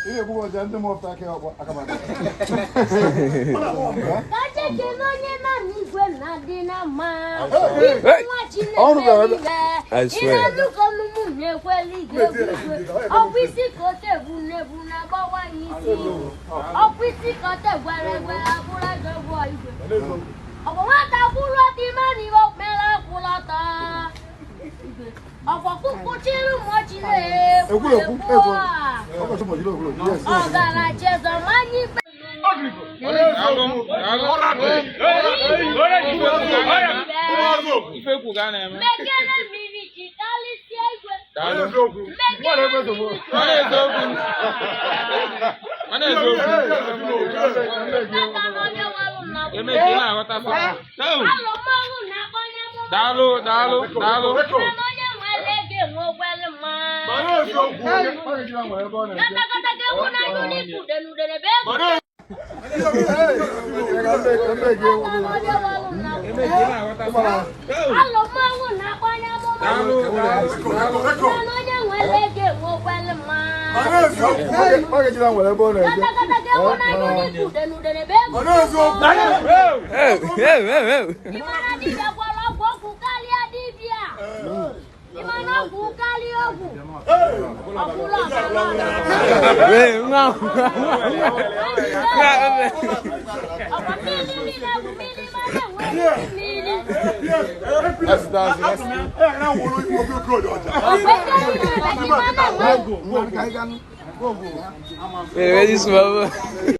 Ile bugo jande mo ta ke akamata. Kaje ke no nye na Igwe na di na ma. Onu be. I swear. Ina lu ko mu nye kweli ge. Ofisi ko te bu na ba wa yin si. Ofisi ko te gwere abura jo bo Igwe. Obo wa ta bulo ti mani go mela kulata. Ọ̀pọ̀ kúkú tí ń mọ̀ jílé ewu ọ̀gá àjẹsọ̀ máa ń yí pé. Mẹ́kẹ́rẹ́ mi ni jìkálí sí Igwe. Ready, smell.